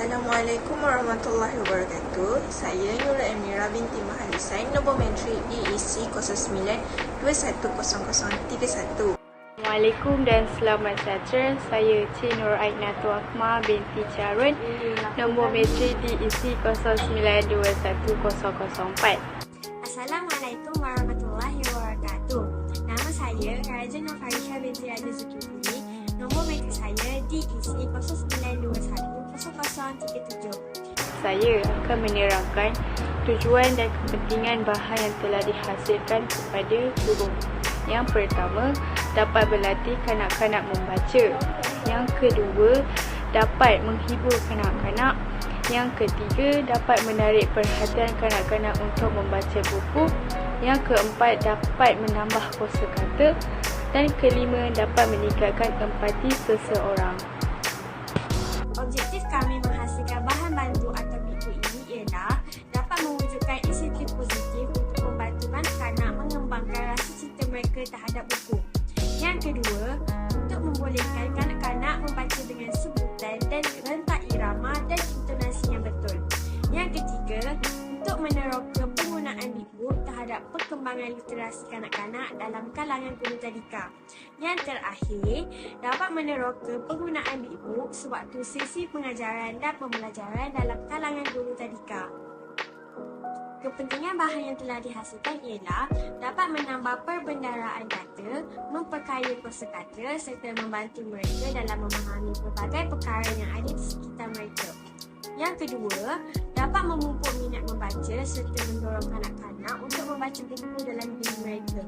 Assalamualaikum warahmatullahi wabarakatuh. Saya Nur Amira binti Mahal Husain, nombor menteri DEC 09210031. Assalamualaikum dan selamat sejahtera. Saya Cik Nur Ainatul Akmal binti Charun, nombor menteri DEC 09210004. Assalamualaikum warahmatullahi wabarakatuh. Nama saya Raja Nur Farisha binti Raja Zulkifli, nombor menteri saya DEC 09210037. Saya akan menerangkan tujuan dan kepentingan bahan yang telah dihasilkan kepada guru. Yang pertama, dapat berlatih kanak-kanak membaca. Yang kedua, dapat menghibur kanak-kanak. Yang ketiga, dapat menarik perhatian kanak-kanak untuk membaca buku. Yang keempat, dapat menambah kosakata. Dan kelima, dapat meningkatkan empati seseorang. Objektif kami menghasilkan bahan bantu atau buku ini ialah dapat mewujudkan insentif positif untuk membantu kanak-kanak mengembangkan rasa cinta mereka terhadap buku. Yang kedua, untuk membolehkan kanak-kanak membaca dengan sebutan dan rentak irama dan intonasi yang betul. Yang ketiga, untuk meneroka penggunaan buku terhadap perkembangan literasi kanak-kanak dalam kalangan guru tadika. Yang terakhir, dapat meneroka penggunaan buku sewaktu sesi pengajaran dan pembelajaran dalam kalangan guru tadika. Kepentingan bahan yang telah dihasilkan ialah dapat menambah perbendaharaan kata, memperkaya kosakata serta membantu mereka dalam memahami pelbagai perkara yang ada di sekitar mereka. Yang kedua, dapat memupuk minat membaca serta mendorong kanak-kanak untuk membaca buku dalam diri mereka.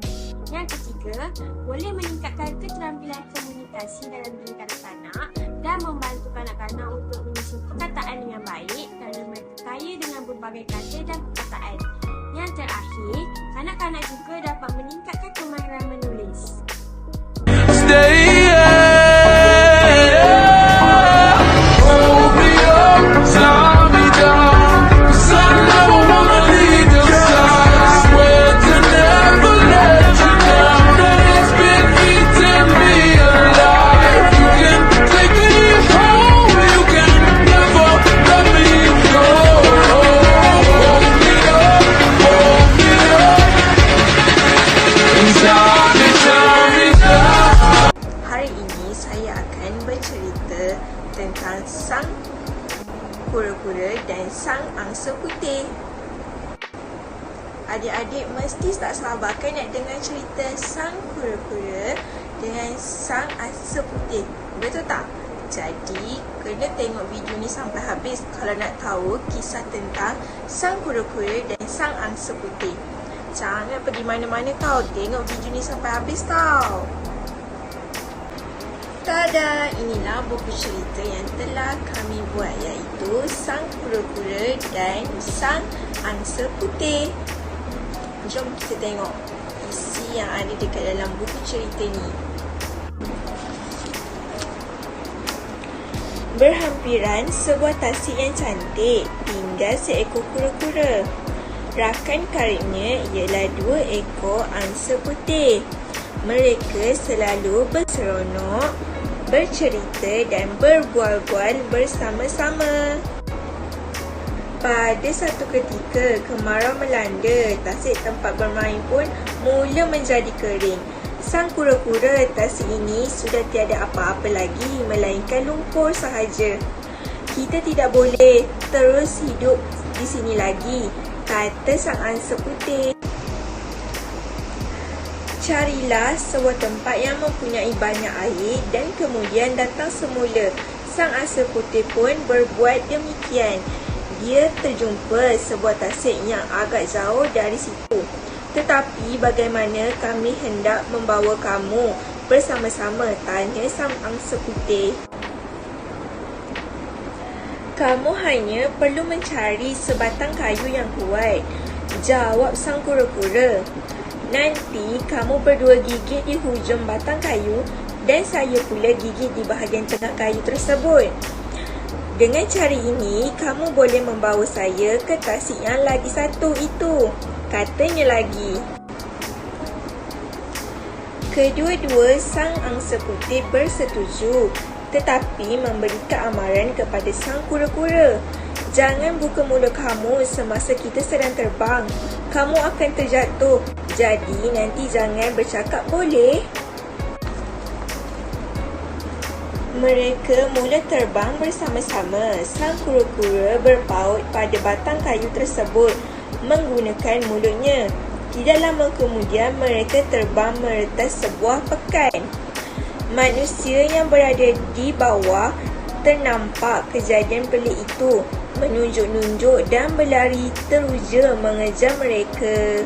Yang ketiga, boleh meningkatkan keterampilan komunikasi dalam diri kanak-kanak dan membantu kanak-kanak untuk menyusun perkataan dengan baik kerana mereka kaya dengan berbagai kata dan perkataan. Yang terakhir, kanak-kanak juga dapat meningkatkan kemahiran menulis. Hari ini saya akan bercerita tentang sang kura-kura dan sang angsa putih. Adik-adik mesti tak sabarkan nak dengar cerita sang kura-kura dengan sang angsa putih. Betul tak? Jadi, kena tengok video ni sampai habis kalau nak tahu kisah tentang sang kura-kura dan sang angsa putih. Jangan pergi mana-mana tau, tengok video ni sampai habis tau. Tada, inilah buku cerita yang telah kami buat, iaitu Sang Kura-Kura dan Sang Angsa Putih. Jom kita tengok isi yang ada dekat dalam buku cerita ni. Berhampiran sebuah tasik yang cantik, tinggal seekor kura-kura. Rakan karibnya ialah 2 ekor angsa putih. Mereka selalu berseronok, bercerita dan berbual-bual bersama-sama. Pada satu ketika, kemarau melanda. Tasik tempat bermain pun mula menjadi kering. Sang kura-kura tasik ini sudah tiada apa-apa lagi melainkan lumpur sahaja. Kita tidak boleh terus hidup di sini lagi, kata sang angsa putih. Carilah sebuah tempat yang mempunyai banyak air dan kemudian datang semula. Sang angsa putih pun berbuat demikian. Dia terjumpa sebuah tasik yang agak jauh dari situ. Tetapi bagaimana kami hendak membawa kamu bersama-sama? Tanya sang angsa putih. Kamu hanya perlu mencari sebatang kayu yang kuat, jawab sang kura-kura. Nanti kamu berdua gigit di hujung batang kayu dan saya pula gigit di bahagian tengah kayu tersebut. Dengan cara ini, kamu boleh membawa saya ke tasik yang lagi satu itu, katanya lagi. Kedua-dua sang angsa putih bersetuju. tetapi memberikan amaran kepada sang kura-kura. Jangan buka mulut kamu semasa kita sedang terbang. Kamu akan terjatuh. Jadi nanti jangan bercakap, boleh? Mereka mula terbang bersama-sama. Sang kura-kura berpaut pada batang kayu tersebut menggunakan mulutnya. Tidak lama kemudian mereka terbang meretas sebuah pekan. Manusia yang berada di bawah ternampak kejadian pelik itu, menunjuk-nunjuk dan berlari teruja mengejar mereka.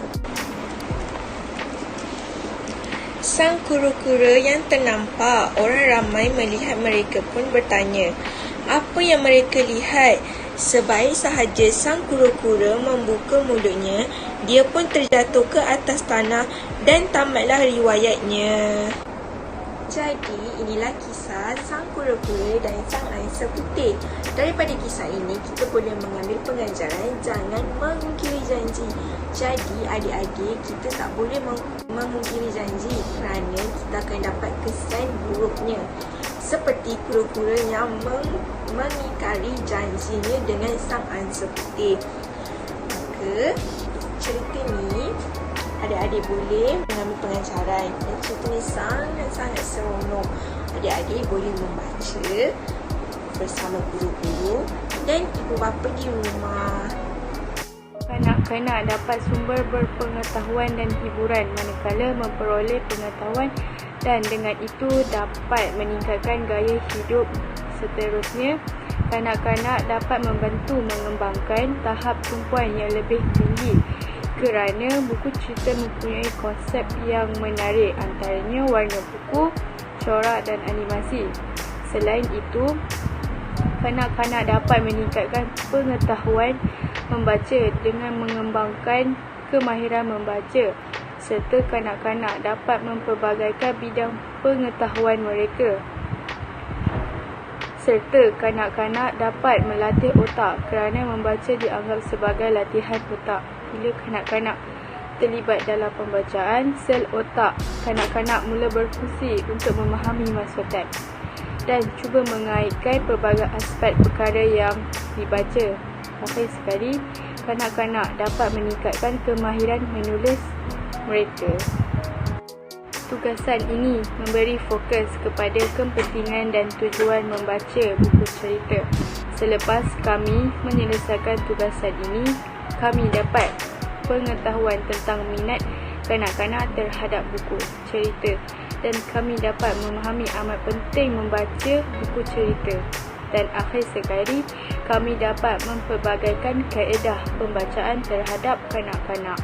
Sang kura-kura yang ternampak, orang ramai melihat mereka pun bertanya, apa yang mereka lihat? Sebaik sahaja sang kura-kura membuka mulutnya, dia pun terjatuh ke atas tanah dan tamatlah riwayatnya. Jadi, inilah kisah sang kura-kura dan sang angsa putih. Daripada kisah ini, kita boleh mengambil pengajaran jangan mengungkiri janji. Jadi, adik-adik, kita tak boleh mengungkiri janji kerana kita akan dapat kesan buruknya. Seperti kura-kura yang mengingkari janjinya dengan sang angsa putih. Maka, cerita ni adik-adik boleh mengambil pengajaran. Dan cerita ni sangat-sangat seronok. Adik-adik boleh membaca bersama guru-guru dan ibu bapa di rumah. Kanak-kanak dapat sumber berpengetahuan dan hiburan manakala memperoleh pengetahuan dan dengan itu dapat meningkatkan gaya hidup. Seterusnya, kanak-kanak dapat membantu mengembangkan tahap tumpuan yang lebih tinggi kerana buku cerita mempunyai konsep yang menarik, antaranya warna buku, corak dan animasi. Selain itu, kanak-kanak dapat meningkatkan pengetahuan membaca dengan mengembangkan kemahiran membaca, serta kanak-kanak dapat mempelbagaikan bidang pengetahuan mereka. Serta kanak-kanak dapat melatih otak kerana membaca dianggap sebagai latihan otak. Bila kanak-kanak terlibat dalam pembacaan, sel otak kanak-kanak mula berfungsi untuk memahami maksudnya dan cuba mengaitkan pelbagai aspek perkara yang dibaca. Akhir sekali, kanak-kanak dapat meningkatkan kemahiran menulis mereka. Tugasan ini memberi fokus kepada kepentingan dan tujuan membaca buku cerita. Selepas kami menyelesaikan tugasan ini, kami dapat pengetahuan tentang minat kanak-kanak terhadap buku cerita dan kami dapat memahami amat penting membaca buku cerita. Dan akhir sekali, kami dapat mempelbagaikan kaedah pembacaan terhadap kanak-kanak.